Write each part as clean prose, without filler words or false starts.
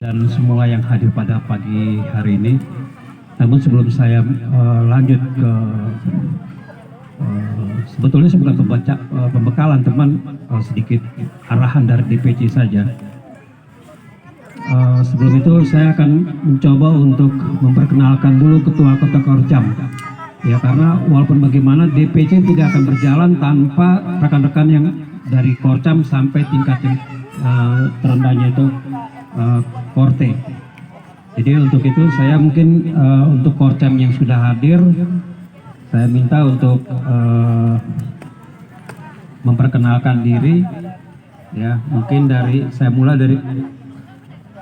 dan semua yang hadir pada pagi hari ini. Namun sebelum saya lanjut ke sebetulnya saya bukan pembekalan teman, sedikit arahan dari DPC saja. Sebelum itu saya akan mencoba untuk memperkenalkan dulu Ketua Kota Korcam. Ya, karena walaupun bagaimana DPC tidak akan berjalan tanpa rekan-rekan yang dari Korcam sampai tingkat yang terendahnya itu Korte. Jadi untuk itu saya mungkin untuk Korcam yang sudah hadir, saya minta untuk memperkenalkan diri. Ya, mungkin saya mulai dari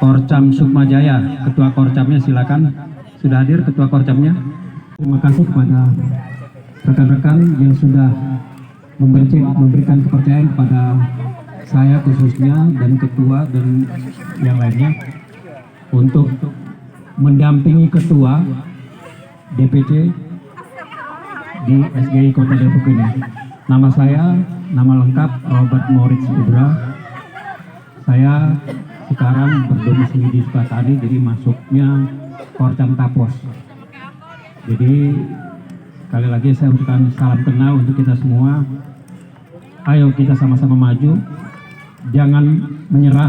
Korcam Sukmajaya. Ketua Korcamnya silakan. Sudah hadir Ketua Korcamnya. Terima kasih kepada rekan-rekan yang sudah memberikan kepercayaan kepada saya khususnya dan ketua dan yang lainnya untuk mendampingi ketua DPC di SGI Kota Depok ini. Nama saya, nama lengkap Robert Moritz Ubra. Saya sekarang berdomisili di Sukatani, jadi masuknya Korcam Tapos. Jadi sekali lagi saya ucapkan salam kenal untuk kita semua. Ayo kita sama-sama maju, jangan menyerah.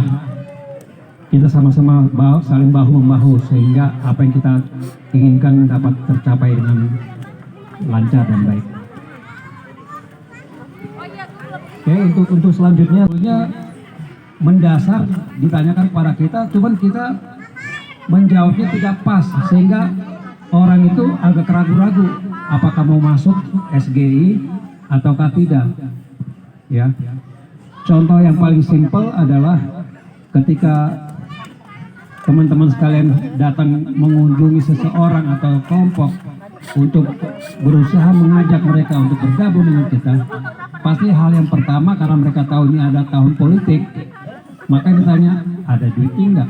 Kita sama-sama saling bahu-membahu sehingga apa yang kita inginkan dapat tercapai dengan lancar dan baik. Oke, untuk selanjutnya mendasar ditanyakan kepada kita, cuman kita menjawabnya tidak pas sehingga orang itu agak ragu-ragu apakah mau masuk SGI ataukah tidak. Ya, contoh yang paling simpel adalah ketika teman-teman sekalian datang mengunjungi seseorang atau kelompok untuk berusaha mengajak mereka untuk bergabung dengan kita, pasti hal yang pertama karena mereka tahu ini ada tahun politik, maka ditanya ada duit enggak.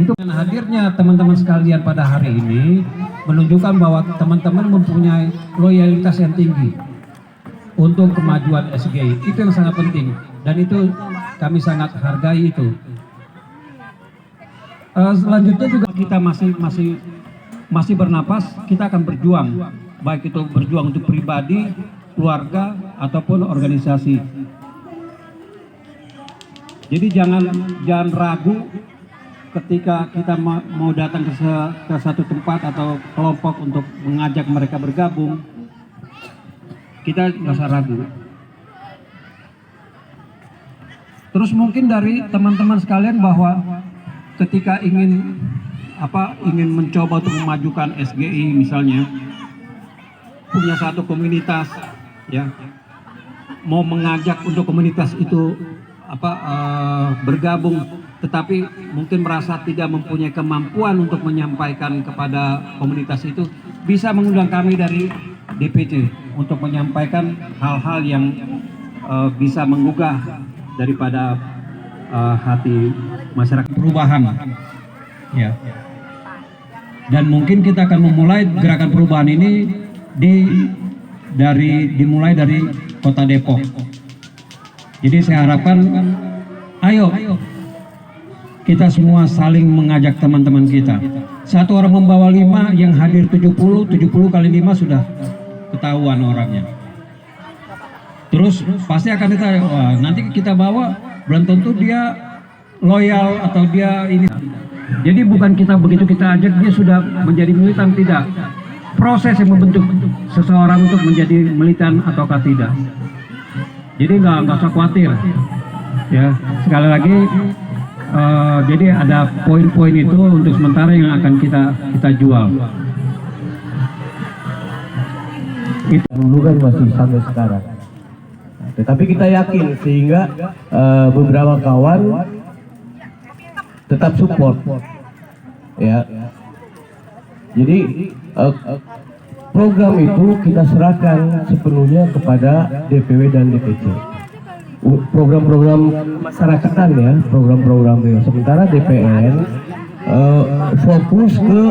Itu dengan hadirnya teman-teman sekalian pada hari ini menunjukkan bahwa teman-teman mempunyai loyalitas yang tinggi untuk kemajuan SGI. Itu yang sangat penting dan itu kami sangat hargai itu. Selanjutnya juga kita masih bernapas, kita akan berjuang, baik itu berjuang untuk pribadi, keluarga ataupun organisasi. Jadi jangan ragu ketika kita mau datang ke satu tempat atau kelompok untuk mengajak mereka bergabung, kita nggak usah ragu. Terus mungkin dari teman-teman sekalian bahwa ketika ingin mencoba untuk memajukan SGI misalnya, punya satu komunitas, ya, mau mengajak untuk komunitas itu bergabung, tetapi mungkin merasa tidak mempunyai kemampuan untuk menyampaikan kepada komunitas itu, bisa mengundang kami dari DPC untuk menyampaikan hal-hal yang bisa menggugah daripada hati masyarakat perubahan. Ya. Dan mungkin kita akan memulai gerakan perubahan ini dimulai dari Kota Depok. Jadi saya harapkan ayo kita semua saling mengajak teman-teman kita. Satu orang membawa 5, yang hadir 70 kali 5 sudah ketahuan orangnya. Terus pasti akan nanti kita bawa, belum tentu dia loyal atau dia ini. Jadi bukan kita begitu kita ajak dia sudah menjadi militan, tidak. Proses yang membentuk seseorang untuk menjadi militan ataukah tidak. Jadi nggak usah khawatir. Ya, sekali lagi jadi ada poin-poin itu untuk sementara yang akan kita jual. Itu dulu kan masih sampai sekarang. Tetapi kita yakin sehingga beberapa kawan tetap support. Ya. Jadi program itu kita serahkan sepenuhnya kepada DPW dan DPC. Program-program masyarakatan ya, program-program itu. Sementara DPN fokus ke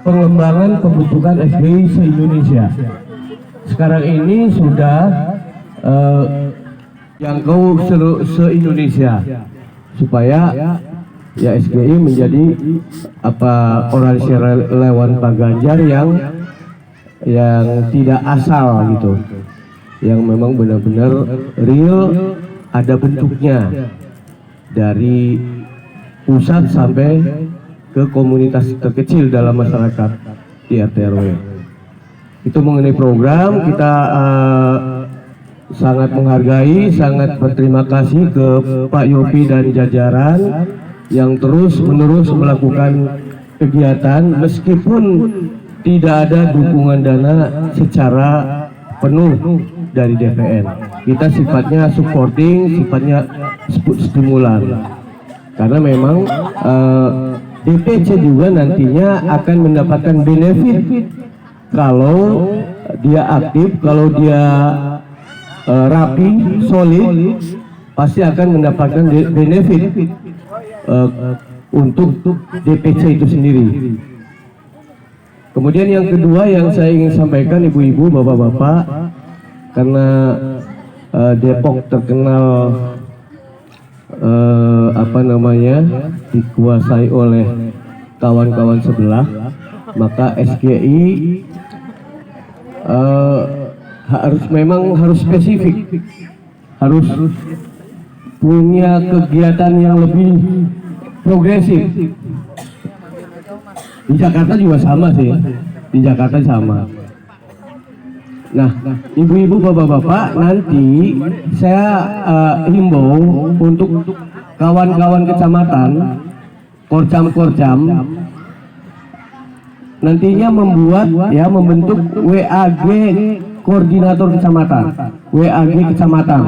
pengembangan pembentukan SGI se-Indonesia. Sekarang ini sudah jangkau se-Indonesia supaya ya SGI menjadi apa organisasi relawan Pak Ganjar yang tidak asal gitu, yang memang benar-benar real, ada bentuknya dari pusat sampai ke komunitas terkecil dalam masyarakat di RT RW. Itu mengenai program, kita sangat menghargai, sangat berterima kasih ke Pak Yopi dan jajaran yang terus-menerus melakukan kegiatan meskipun tidak ada dukungan dana secara penuh dari DPN. Kita sifatnya supporting, sifatnya stimulan. Karena memang DPC juga nantinya akan mendapatkan benefit kalau dia aktif, kalau dia rapi, solid, pasti akan mendapatkan benefit untuk DPC itu sendiri. Kemudian yang kedua yang saya ingin sampaikan ibu-ibu, bapak-bapak, karena Depok terkenal dikuasai oleh kawan-kawan sebelah, maka SGI harus spesifik, harus punya kegiatan yang lebih progresif. Di Jakarta juga sama sih, di Jakarta sama. Nah, ibu-ibu, bapak-bapak, nanti saya himbau untuk kawan-kawan kecamatan, korcam-korcam, nantinya membentuk WAG koordinator kecamatan, WAG kecamatan,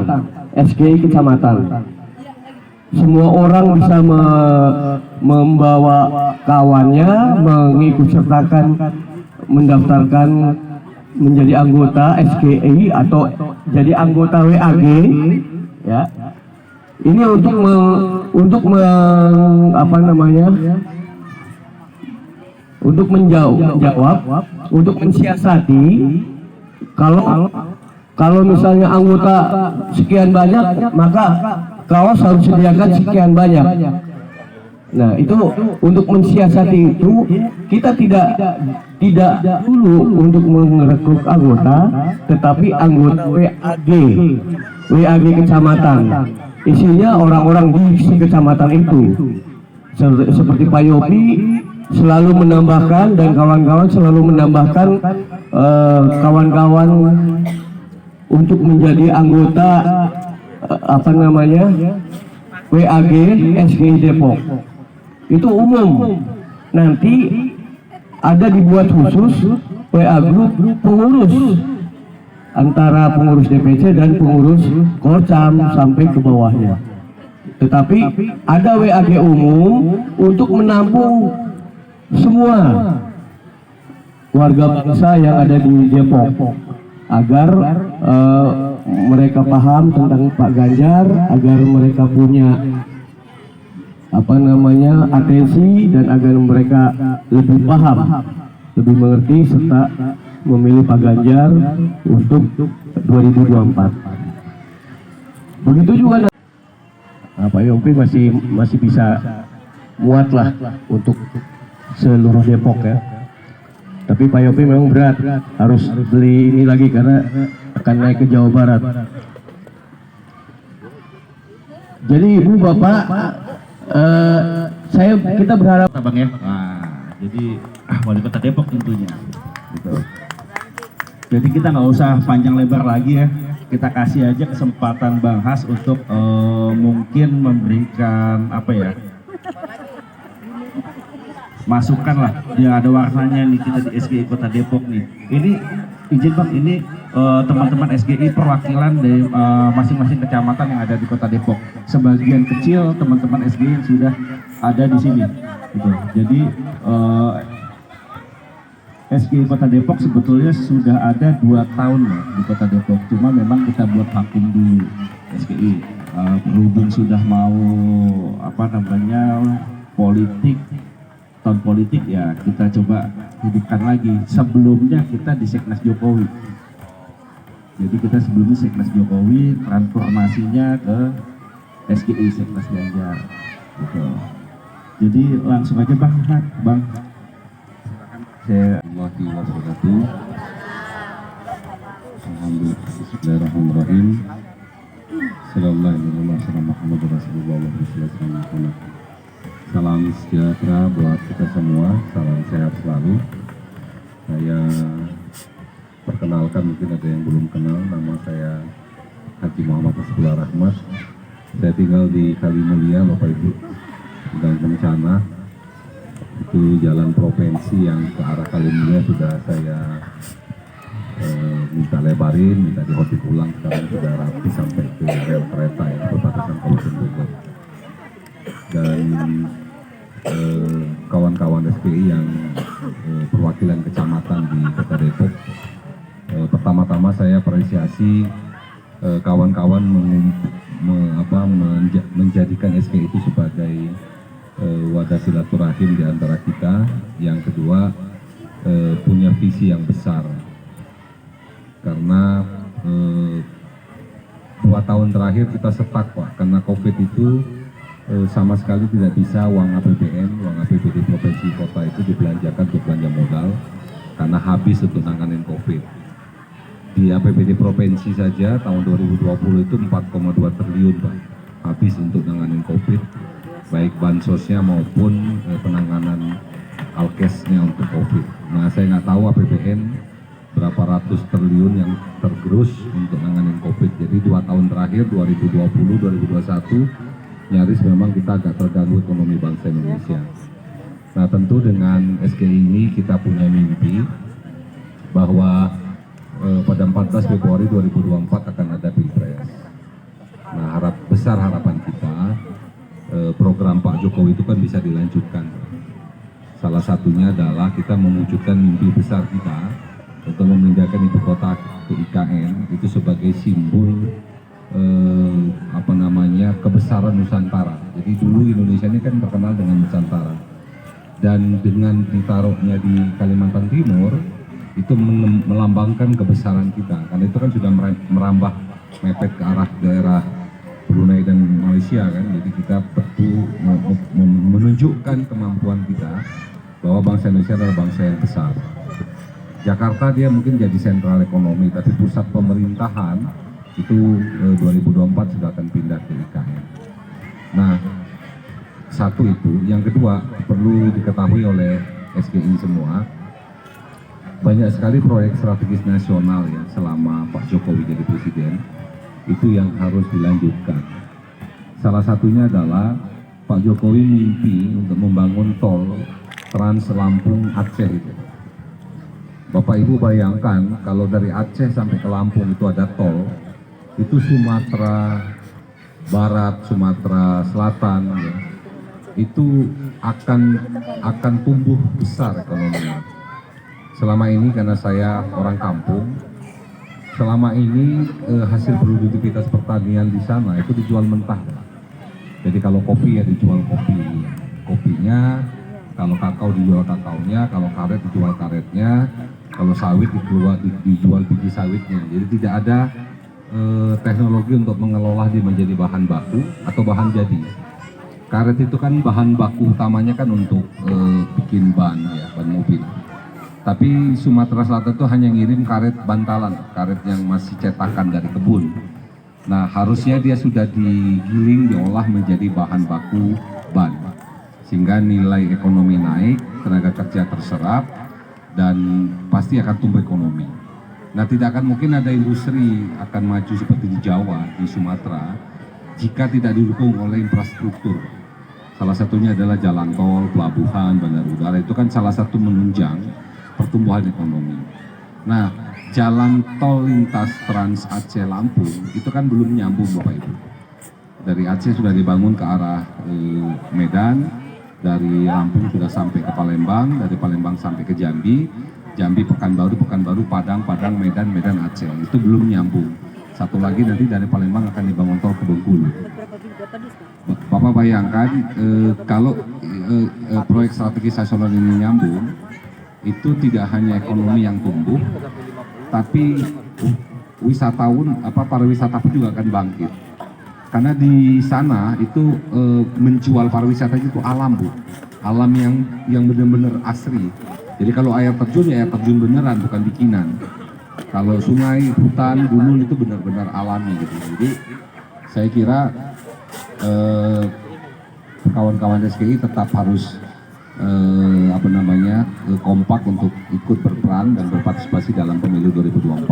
SGI kecamatan. Semua orang bisa membawa kawannya, mengikutsertakan, mendaftarkan menjadi anggota SGI atau jadi anggota WAG, ya. Ini untuk menjawab, untuk mensiasati kalau misalnya anggota sekian banyak, maka kaos harus sediakan sekian banyak. Nah, itu untuk mensiasati itu kita tidak dulu untuk merekrut anggota, tetapi anggota WAG kecamatan. Isinya orang-orang di kecamatan itu. Seperti Pak Yopi selalu menambahkan dan kawan-kawan selalu menambahkan kawan-kawan untuk menjadi anggota WAG SGI Depok. Itu umum. Nanti ada dibuat khusus WA Group pengurus, antara pengurus DPC dan pengurus Korcam sampai ke bawahnya. Tetapi ada WAG umum untuk menampung semua warga bangsa yang ada di Depok, agar mereka paham tentang Pak Ganjar, agar mereka punya atensi, dan agar mereka lebih paham, lebih mengerti, serta memilih Pak Ganjar untuk 2024. Begitu juga Pak Yopi masih bisa muat lah untuk seluruh Depok ya. Tapi Pak Yopi memang berat, harus beli ini lagi karena akan naik ke Jawa Barat. Jadi ibu bapak, kita berharap Bang ya. Nah, jadi wali kota Depok tentunya. Gitu. Jadi kita nggak usah panjang lebar lagi ya. Kita kasih aja kesempatan Bang Has untuk mungkin memberikan masukan lah yang ada warnanya nih kita di SGI Kota Depok nih. Ini izin Bang, ini teman-teman SGI perwakilan dari masing-masing kecamatan yang ada di Kota Depok. Sebagian kecil teman-teman SGI yang sudah ada di sini. Gitu. Jadi SGI Kota Depok sebetulnya sudah ada 2 tahun loh di Kota Depok. Cuma memang kita buat vakum dulu SGI. Berhubung sudah mau tahun politik ya, kita coba hidupkan lagi. Sebelumnya kita di Seknas Jokowi. Jadi kita sebelumnya Seknas Jokowi, transformasinya ke SGI Seknas Ganjar. Gitu. Jadi langsung aja Bang. Saya Warahmatullahi wabarakatuh. Alhamdulillah. Bismillahirrahmanirrahim. Salam sejahtera buat kita semua. Salam sehat selalu. Saya perkenalkan, mungkin ada yang belum kenal. Nama saya Haji Muhammad Hasbullah Rahmat. Saya tinggal di Kalimulia, Bapak Ibu, Gang Kencana. Itu jalan provinsi yang ke arah Kalimulia sudah saya minta lebarin, minta dihotip ulang. Sekarang sudah rapi sampai ke rel kereta yang perbatasan Kabupaten Bogor. Dan kawan-kawan SPI yang perwakilan kecamatan di Kota Depok, pertama-tama saya apresiasi kawan-kawan menjadikan SPI itu sebagai wadah silaturahim di antara kita. Yang kedua, punya visi yang besar. Karena 2 tahun terakhir kita stuck Pak, karena COVID itu sama sekali tidak bisa uang APBN, uang APBD provinsi kota itu dibelanjakan untuk belanja modal karena habis untuk nanganin COVID. Di APBD provinsi saja tahun 2020 itu 4,2 triliun Pak, habis untuk nanganin COVID, baik bansosnya maupun penanganan alkesnya untuk COVID. Nah, saya nggak tahu APBN berapa ratus triliun yang tergerus untuk nanganin COVID. Jadi 2 tahun terakhir 2020-2021 nyaris memang kita agak terganggu ekonomi bangsa Indonesia. Nah, tentu dengan SGI ini kita punya mimpi bahwa pada 14 Februari 2024 akan ada Pilpres. Nah, harapan kita program Pak Jokowi itu kan bisa dilanjutkan. Salah satunya adalah kita mewujudkan mimpi besar kita untuk memindahkan ibu kota ke IKN itu sebagai simbol kebesaran Nusantara. Jadi dulu Indonesia ini kan terkenal dengan Nusantara, dan dengan ditaruhnya di Kalimantan Timur itu melambangkan kebesaran kita, karena itu kan sudah merambah mepet ke arah daerah Brunei dan Malaysia kan. Jadi kita perlu menunjukkan kemampuan kita bahwa bangsa Indonesia adalah bangsa yang besar. Jakarta dia mungkin jadi sentral ekonomi, tapi pusat pemerintahan itu 2024 sudah akan pindah ke IKN. Nah, satu itu. Yang kedua, perlu diketahui oleh SGI semua, banyak sekali proyek strategis nasional ya selama Pak Jokowi jadi presiden, itu yang harus dilanjutkan. Salah satunya adalah Pak Jokowi mimpi untuk membangun tol Trans Lampung Aceh itu. Bapak Ibu bayangkan kalau dari Aceh sampai ke Lampung itu ada tol, itu Sumatera Barat, Sumatera Selatan ya, itu akan tumbuh besar ekonominya. Selama ini karena saya orang kampung, selama ini hasil produktivitas pertanian di sana itu dijual mentah. Jadi kalau kopi ya dijual kopinya, kalau kakao dijual kakaonya, kalau karet dijual karetnya, kalau sawit dijual biji sawitnya. Jadi tidak ada teknologi untuk mengelola dia menjadi bahan baku atau bahan jadi. Karet itu kan bahan baku utamanya kan untuk bikin ban ya, ban mobil. Tapi Sumatera Selatan itu hanya ngirim karet bantalan, karet yang masih cetakan dari kebun. Nah, harusnya dia sudah digiling, diolah menjadi bahan baku ban, sehingga nilai ekonomi naik, tenaga kerja terserap, dan pasti akan tumbuh ekonomi. Nah, tidak akan mungkin ada industri akan maju seperti di Jawa, di Sumatera, jika tidak didukung oleh infrastruktur. Salah satunya adalah jalan tol, pelabuhan, bandar udara, itu kan salah satu menunjang pertumbuhan ekonomi. Nah, jalan tol lintas Trans Aceh Lampung itu kan belum nyambung Bapak Ibu. Dari Aceh sudah dibangun ke arah Medan, dari Lampung sudah sampai ke Palembang, dari Palembang sampai ke Jambi, Pekanbaru, Padang, Medan, Aceh. Itu belum nyambung. Satu lagi nanti dari Palembang akan dibangun tol ke Bengkulu. Bapak bayangkan kalau proyek strategis nasional ini nyambung, itu tidak hanya ekonomi yang tumbuh, tapi wisatawan, pariwisata pun juga akan bangkit. Karena di sana itu menjual pariwisata itu alam, Bu. Alam yang benar-benar asri. Jadi kalau air terjun ya air terjun beneran, bukan bikinan. Kalau sungai, hutan, gunung itu benar-benar alami gitu. Jadi saya kira kawan-kawan SKI tetap harus kompak untuk ikut berperan dan berpartisipasi dalam pemilu 2024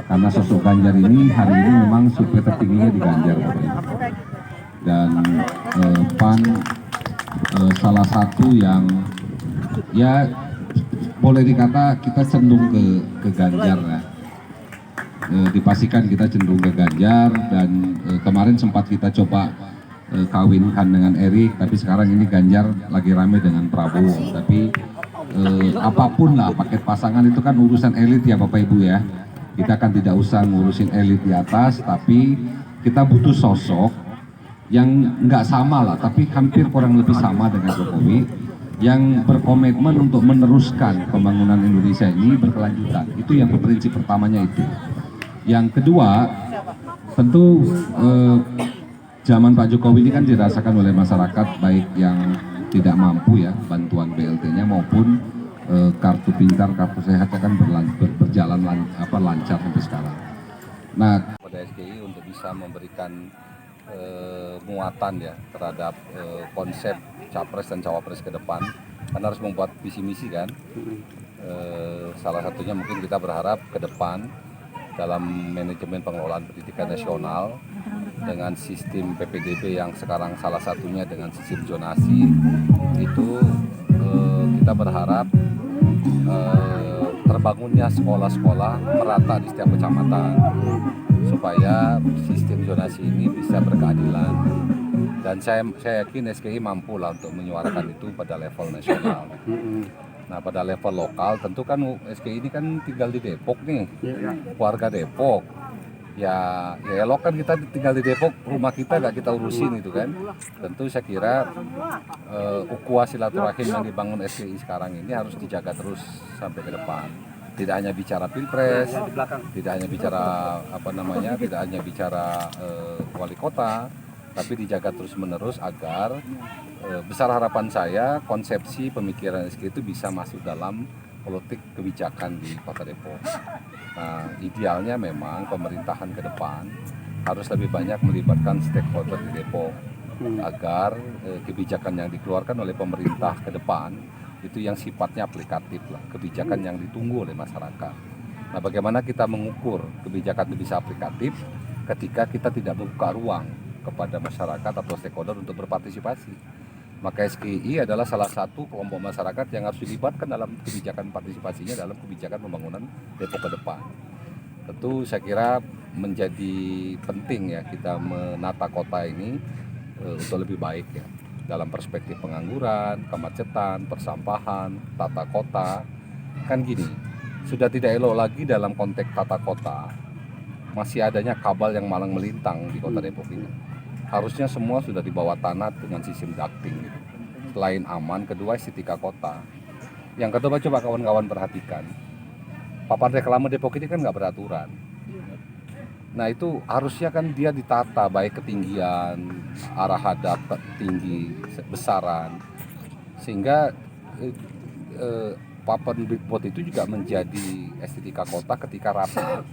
karena sosok Ganjar ini hari ini memang survei tertingginya di Ganjar Bapak Ibu. Dan PAN salah satu yang ya boleh dikata kita cenderung ke Ganjar ya. Dipastikan kita cenderung ke Ganjar dan kemarin sempat kita coba kawinkan dengan Erik, tapi sekarang ini Ganjar lagi rame dengan Prabowo. Tapi apapun lah paket pasangan itu kan urusan elit ya Bapak Ibu ya. Kita kan tidak usah ngurusin elit di atas, tapi kita butuh sosok yang nggak sama lah, tapi hampir kurang lebih sama dengan Jokowi, yang berkomitmen untuk meneruskan pembangunan Indonesia ini berkelanjutan. Itu yang prinsip pertamanya itu. Yang kedua, tentu zaman Pak Jokowi ini kan dirasakan oleh masyarakat baik yang tidak mampu ya bantuan BLT-nya maupun kartu pintar, kartu sehat kan berjalan lancar sampai sekarang. Nah, pada SKI untuk bisa memberikan muatan ya terhadap konsep capres dan cawapres ke depan, kan harus membuat visi misi kan. Salah satunya mungkin kita berharap ke depan dalam manajemen pengelolaan pendidikan nasional dengan sistem PPDB yang sekarang salah satunya dengan sistem zonasi itu kita berharap terbangunnya sekolah-sekolah merata di setiap kecamatan supaya sistem zonasi ini bisa berkeadilan, dan saya yakin SKI mampu lah untuk menyuarakan itu pada level nasional. Nah pada level lokal tentu kan SKI ini kan tinggal di Depok nih, warga Depok. Ya elok kan kita tinggal di Depok, rumah kita gak kita urusin itu kan. Tentu saya kira ukhuwah silaturahim yang dibangun SKI sekarang ini harus dijaga terus sampai ke depan. Tidak hanya bicara pilpres, tidak hanya bicara tidak hanya bicara wali kota, tapi dijaga terus menerus agar besar harapan saya konsepsi pemikiran SKI itu bisa masuk dalam politik kebijakan di Kota Depok. Nah, idealnya memang pemerintahan ke depan harus lebih banyak melibatkan stakeholder di Depok agar kebijakan yang dikeluarkan oleh pemerintah ke depan itu yang sifatnya aplikatif lah, kebijakan yang ditunggu oleh masyarakat. Nah, bagaimana kita mengukur kebijakan itu bisa aplikatif ketika kita tidak membuka ruang kepada masyarakat atau stakeholder untuk berpartisipasi. Maka SKI adalah salah satu kelompok masyarakat yang harus dilibatkan dalam kebijakan partisipasinya dalam kebijakan pembangunan Depok ke depan. Tentu saya kira menjadi penting ya kita menata kota ini untuk lebih baik ya dalam perspektif pengangguran, kemacetan, persampahan, tata kota. Kan gini, sudah tidak elok lagi dalam konteks tata kota masih adanya kabel yang malang melintang di Kota Depok ini. Harusnya semua sudah di bawah tanah dengan sistem ducting gitu. Selain aman, kedua estetika kota. Yang kedua coba kawan-kawan perhatikan, papan reklame Depok ini kan nggak beraturan. Nah itu harusnya kan dia ditata baik ketinggian, arah hadap tinggi, besaran, sehingga papan billboard itu juga menjadi estetika kota ketika rapi,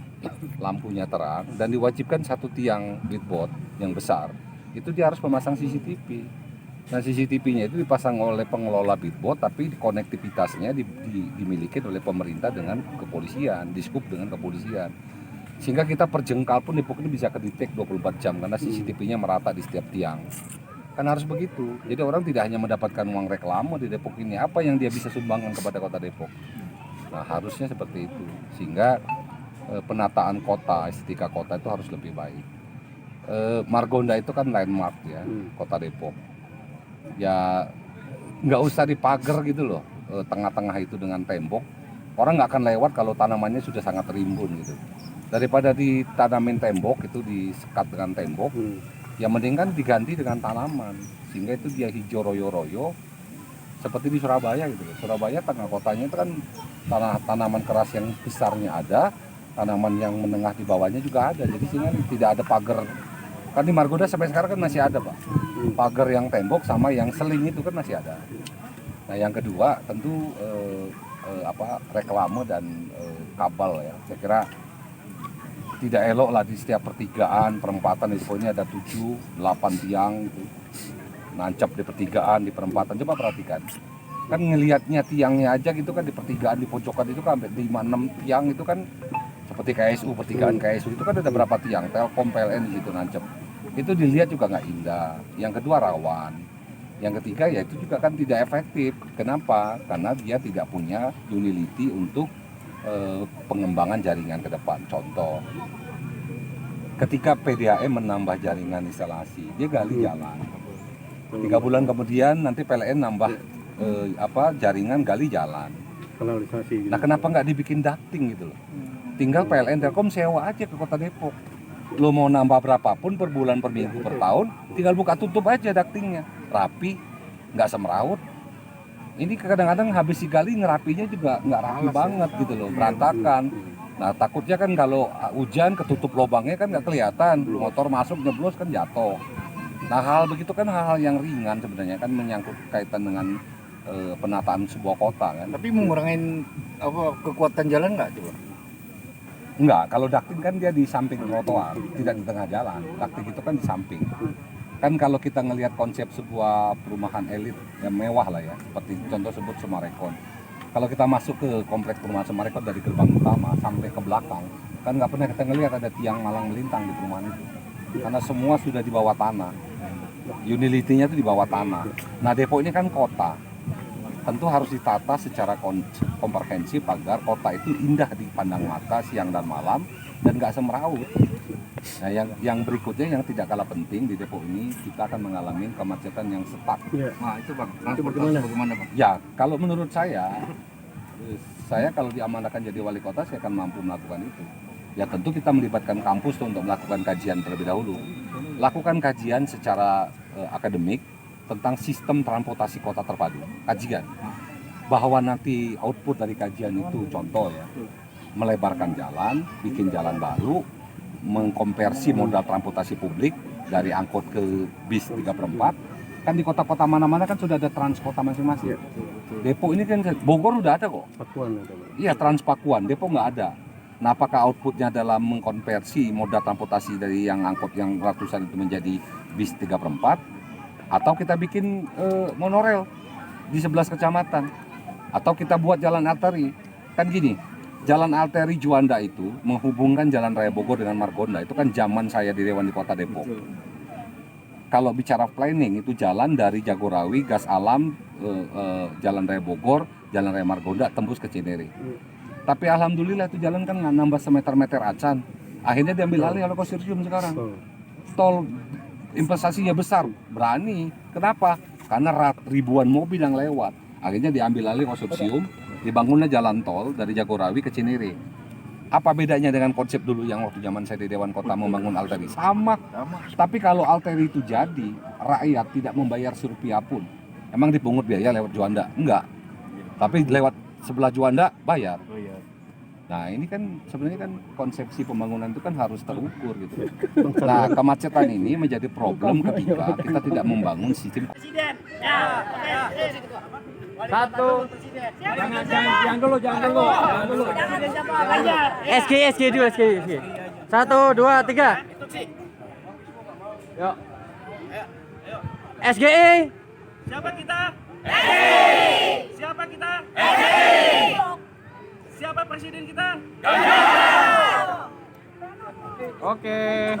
lampunya terang, dan diwajibkan satu tiang billboard yang besar itu dia harus memasang CCTV. Nah CCTV-nya itu dipasang oleh pengelola billboard, tapi konektivitasnya dimiliki oleh pemerintah dengan kepolisian, diskup dengan kepolisian. Sehingga kita perjengkal pun Depok ini bisa kedetek 24 jam karena CCTV-nya merata di setiap tiang. Kan harus begitu. Jadi orang tidak hanya mendapatkan uang reklame di Depok ini, apa yang dia bisa sumbangkan kepada Kota Depok. Nah harusnya seperti itu. Sehingga penataan kota, estetika kota itu harus lebih baik. Margonda itu kan landmark ya, Kota Depok. Ya nggak usah dipagar gitu loh, tengah-tengah itu dengan tembok. Orang nggak akan lewat kalau tanamannya sudah sangat rimbun gitu. Daripada ditanamin tembok itu disekat dengan tembok, ya mending kan diganti dengan tanaman sehingga itu dia hijau royo-royo seperti di Surabaya gitu. Surabaya tengah kotanya itu kan tanaman keras yang besarnya ada, tanaman yang menengah di bawahnya juga ada, jadi sehingga tidak ada pagar Kan di Margonda sampai sekarang kan masih ada, Pak. Pagar yang tembok sama yang seling itu kan masih ada. Nah, yang kedua tentu reklame dan kabel ya. Saya kira tidak elok lah di setiap pertigaan, perempatan di ini ada 7, 8 tiang gitu. Nancap di pertigaan, di perempatan. Coba perhatikan. Kan ngelihatnya tiangnya aja gitu kan di pertigaan, di pojokan itu kan sampai 5-6 tiang itu kan seperti KSU, pertigaan KSU itu kan ada berapa tiang, Telkom, PLN di situ nancap. Itu dilihat juga nggak indah. Yang kedua rawan. Yang ketiga ya itu juga kan tidak efektif. Kenapa? Karena dia tidak punya utility untuk pengembangan jaringan ke depan. Contoh, ketika PDAM menambah jaringan instalasi, dia gali jalan. 3 bulan kemudian nanti PLN nambah jaringan gali jalan. Nah, kenapa nggak dibikin ducting gitu loh? Tinggal PLN Telkom sewa aja ke Kota Depok. Lo mau nambah berapapun per bulan, per minggu, per tahun, tinggal buka tutup aja ductingnya. Rapi, nggak semeraut. Ini kadang-kadang habis digali ngerapinya juga nggak rapi banget gitu loh, berantakan. Nah, takutnya kan kalau hujan ketutup lubangnya kan nggak kelihatan, motor masuk nyeblos kan jatuh. Nah, hal begitu kan hal-hal yang ringan sebenarnya kan menyangkut kaitan dengan penataan sebuah kota kan. Tapi mengurangin kekuatan jalan nggak coba? Enggak, kalau ducting kan dia di samping trotoar, tidak di tengah jalan. Ducting itu kan di samping. Kan kalau kita ngelihat konsep sebuah perumahan elit yang mewah lah ya, seperti contoh sebut Semarekon. Kalau kita masuk ke kompleks perumahan Semarekon dari gerbang utama sampai ke belakang, kan nggak pernah kita ngelihat ada tiang malang melintang di perumahan itu. Karena semua sudah di bawah tanah. Utility-nya itu di bawah tanah. Nah, Depok ini kan kota. Tentu harus ditata secara komprehensif agar kota itu indah dipandang mata siang dan malam dan nggak semeraut. Nah, yang berikutnya yang tidak kalah penting di Depok ini kita akan mengalami kemacetan yang stuck. Nah, itu Bang, transportasi bagaimana Bang? Ya, kalau menurut saya kalau diamanahkan jadi wali kota saya akan mampu melakukan itu. Ya tentu kita melibatkan kampus untuk melakukan kajian terlebih dahulu. Lakukan kajian secara akademik tentang sistem transportasi kota terpadu. Kajian bahwa nanti output dari kajian itu contoh ya, melebarkan jalan, bikin jalan baru, mengkonversi modal transportasi publik dari angkot ke bis 3/4. Kan di kota-kota mana-mana kan sudah ada transkota masing-masing. Depok ini kan, Bogor udah ada kok. Iya, Transpakuan. Depok nggak ada. Nah, apakah outputnya dalam mengkonversi moda transportasi dari yang angkot yang ratusan itu menjadi bis 3/4, atau kita bikin monorail di 11 kecamatan, atau kita buat jalan arteri. Kan gini, jalan arteri Juanda itu menghubungkan Jalan Raya Bogor dengan Margonda. Itu kan zaman saya di Dewan di Kota Depok. Kalau bicara planning, itu jalan dari Jagorawi, Gas Alam, Jalan Raya Bogor, Jalan Raya Margonda, tembus ke Cinere. Tapi alhamdulillah itu jalan kan nggak nambah semeter-meter acan. Akhirnya diambil alih oleh konsorsium sekarang. Tol investasinya besar, berani. Kenapa? Karena ribuan mobil yang lewat. Akhirnya diambil alih konsorsium, dibangunlah jalan tol dari Jagorawi ke Cinere. Apa bedanya dengan konsep dulu yang waktu zaman saya di Dewan Kota membangun arteri? Sama. Tapi kalau arteri itu jadi, rakyat tidak membayar serupiah pun. Emang dipungut biaya lewat Juanda? Enggak. Tapi lewat sebelah Juanda bayar. Nah, ini kan sebenarnya kan konsepsi pembangunan itu kan harus terukur gitu. Nah, kemacetan ini menjadi problem ketika kita tidak membangun sistem. Satu. Jangan dulu. SG dulu. 1, 2, 3. Yuk. SGI. Siapa kita? SGI. Siapa kita? SGI. Siapa presiden kita? Oke.